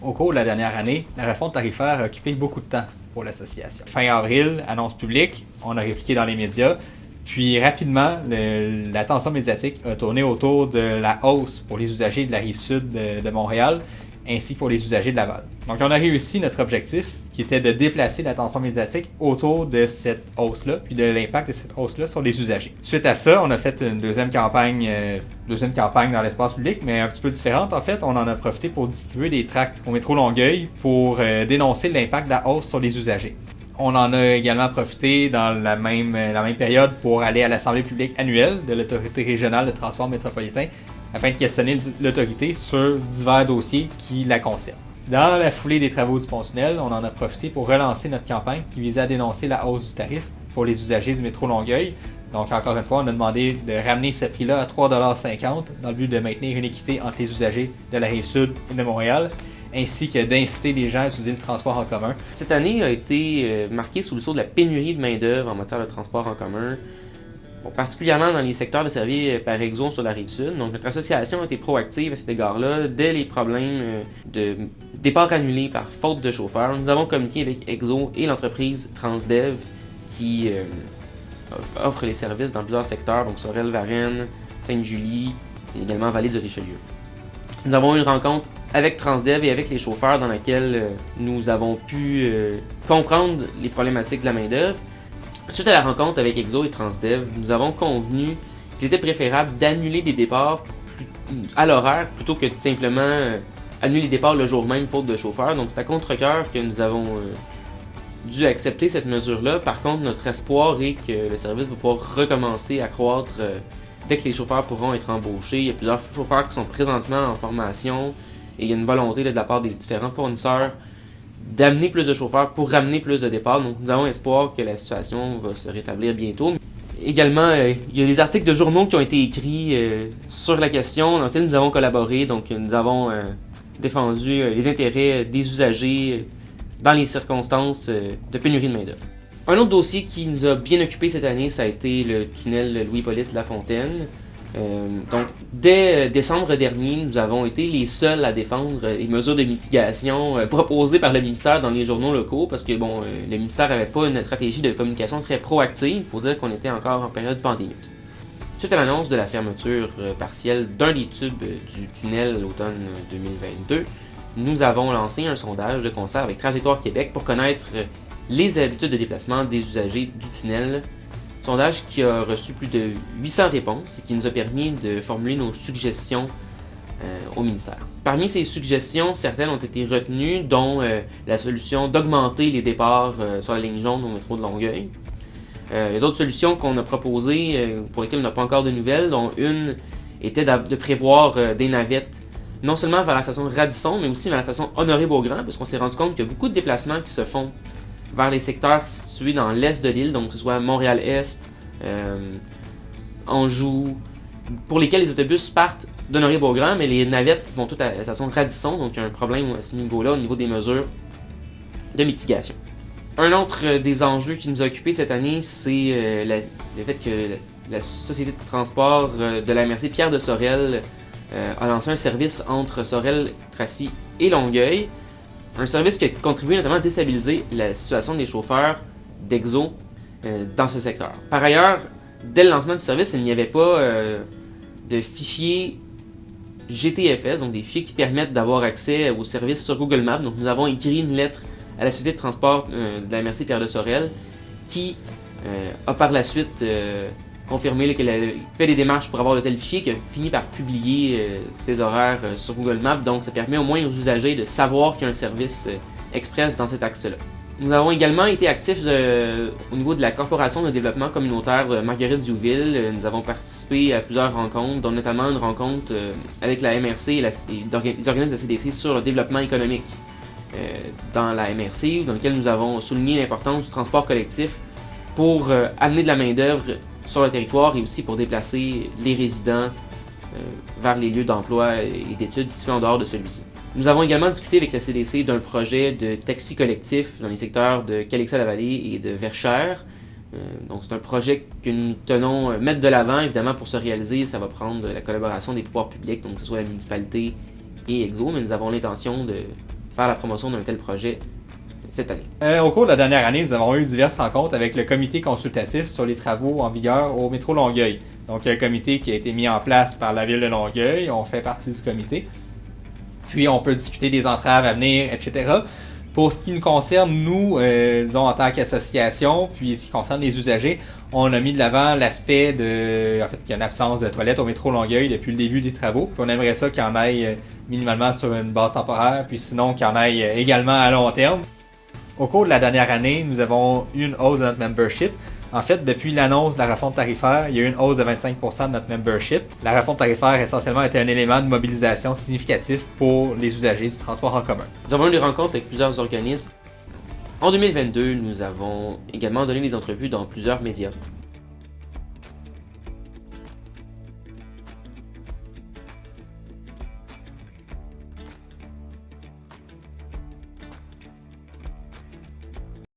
Au cours de la dernière année, la refonte tarifaire a occupé beaucoup de temps pour l'association. Fin avril, annonce publique, on a répliqué dans les médias, puis rapidement, l'attention médiatique a tourné autour de la hausse pour les usagers de la rive sud de Montréal, ainsi que pour les usagers de Laval. Donc on a réussi notre objectif, qui était de déplacer l'attention médiatique autour de cette hausse-là, puis de l'impact de cette hausse-là sur les usagers. Suite à ça, on a fait une deuxième campagne dans l'espace public, mais un petit peu différente en fait. On en a profité pour distribuer des tracts au métro Longueuil pour dénoncer l'impact de la hausse sur les usagers. On en a également profité dans la même période pour aller à l'Assemblée publique annuelle de l'Autorité régionale de transport métropolitain afin de questionner l'autorité sur divers dossiers qui la concernent. Dans la foulée des travaux du pont-tunnel, on en a profité pour relancer notre campagne qui visait à dénoncer la hausse du tarif pour les usagers du métro Longueuil. Donc encore une fois, on a demandé de ramener ce prix-là à 3,50$ dans le but de maintenir une équité entre les usagers de la Rive-Sud et de Montréal, ainsi que d'inciter les gens à utiliser le transport en commun. Cette année a été marquée sous le sceau de la pénurie de main-d'œuvre en matière de transport en commun, particulièrement dans les secteurs desservis par Exo sur la Rive-Sud. Donc notre association a été proactive à cet égard-là. Dès les problèmes de départ annulés par faute de chauffeurs, nous avons communiqué avec Exo et l'entreprise Transdev qui offre les services dans plusieurs secteurs, donc Sorel-Varennes, Sainte-Julie et également Vallée du Richelieu. Nous avons eu une rencontre avec Transdev et avec les chauffeurs dans laquelle nous avons pu comprendre les problématiques de la main-d'œuvre. Suite à la rencontre avec Exo et Transdev, nous avons convenu qu'il était préférable d'annuler des départs à l'horaire plutôt que de simplement annuler les départs le jour même faute de chauffeur. Donc c'est à contre-cœur que nous avons dû accepter cette mesure-là. Par contre, notre espoir est que le service va pouvoir recommencer à croître dès que les chauffeurs pourront être embauchés. Il y a plusieurs chauffeurs qui sont présentement en formation et il y a une volonté de la part des différents fournisseurs d'amener plus de chauffeurs pour ramener plus de départs. Donc nous avons espoir que la situation va se rétablir bientôt. Également, il y a des articles de journaux qui ont été écrits sur la question dans lesquels nous avons collaboré. Donc nous avons défendu les intérêts des usagers dans les circonstances de pénurie de main-d'œuvre. Un autre dossier qui nous a bien occupé cette année, ça a été le tunnel Louis-Hippolyte Lafontaine. Donc, dès décembre dernier, nous avons été les seuls à défendre les mesures de mitigation proposées par le ministère dans les journaux locaux parce que le ministère n'avait pas une stratégie de communication très proactive. Il faut dire qu'on était encore en période pandémique. Suite à l'annonce de la fermeture partielle d'un des tubes du tunnel à l'automne 2022, nous avons lancé un sondage de concert avec Trajectoire Québec pour connaître les habitudes de déplacement des usagers du tunnel. Sondage qui a reçu plus de 800 réponses et qui nous a permis de formuler nos suggestions au ministère. Parmi ces suggestions, certaines ont été retenues, dont la solution d'augmenter les départs sur la ligne jaune au métro de Longueuil. Il y a d'autres solutions qu'on a proposées pour lesquelles on n'a pas encore de nouvelles, dont une était de prévoir des navettes non seulement vers la station Radisson, mais aussi vers la station Honoré-Beaugrand, parce qu'on s'est rendu compte qu'il y a beaucoup de déplacements qui se font vers les secteurs situés dans l'est de l'île, donc que ce soit Montréal-Est, Anjou, pour lesquels les autobus partent d'Honoré-Beaugrand, mais les navettes vont toutes à la station Radisson, donc il y a un problème à ce niveau-là, au niveau des mesures de mitigation. Un autre des enjeux qui nous a occupés cette année, c'est le fait que la société de transport de la MRC Pierre de Sorel a lancé un service entre Sorel, Tracy et Longueuil. Un service qui a contribué notamment à déstabiliser la situation des chauffeurs d'Exo dans ce secteur. Par ailleurs, dès le lancement du service, il n'y avait pas de fichiers GTFS, donc des fichiers qui permettent d'avoir accès au service sur Google Maps. Donc nous avons écrit une lettre à la société de transport de la MRC Pierre de Sorel qui a par la suite confirmé qu'elle avait fait des démarches pour avoir de tels fichiers, qui a fini par publier ses horaires sur Google Maps. Donc ça permet au moins aux usagers de savoir qu'il y a un service express dans cet axe-là. Nous avons également été actifs au niveau de la Corporation de développement communautaire Marguerite-Diouville. Nous avons participé à plusieurs rencontres, dont notamment une rencontre avec la MRC et les organismes de la CDC sur le développement économique dans la MRC, dans lequel nous avons souligné l'importance du transport collectif pour amener de la main-d'œuvre sur le territoire et aussi pour déplacer les résidents vers les lieux d'emploi et d'études situés en dehors de celui-ci. Nous avons également discuté avec la CDC d'un projet de taxi collectif dans les secteurs de Calexa-la-Vallée et de Verchères. Donc c'est un projet que nous tenons mettre de l'avant. Évidemment, pour se réaliser, ça va prendre la collaboration des pouvoirs publics, donc que ce soit la municipalité et Exo, mais nous avons l'intention de faire la promotion d'un tel projet cette année. Au cours de la dernière année, nous avons eu diverses rencontres avec le comité consultatif sur les travaux en vigueur au métro Longueuil. Donc, un comité qui a été mis en place par la ville de Longueuil, on fait partie du comité. Puis, on peut discuter des entraves à venir, etc. Pour ce qui nous concerne, nous, disons en tant qu'association, puis ce qui concerne les usagers, on a mis de l'avant l'aspect en fait, qu'il y a une absence de toilettes au métro Longueuil depuis le début des travaux. Puis on aimerait ça qu'il y en aille minimalement sur une base temporaire, puis sinon qu'il y en aille également à long terme. Au cours de la dernière année, nous avons eu une hausse de notre membership. En fait, depuis l'annonce de la refonte tarifaire, il y a eu une hausse de 25% de notre membership. La refonte tarifaire, essentiellement, était un élément de mobilisation significatif pour les usagers du transport en commun. Nous avons eu des rencontres avec plusieurs organismes. En 2022, nous avons également donné des entrevues dans plusieurs médias.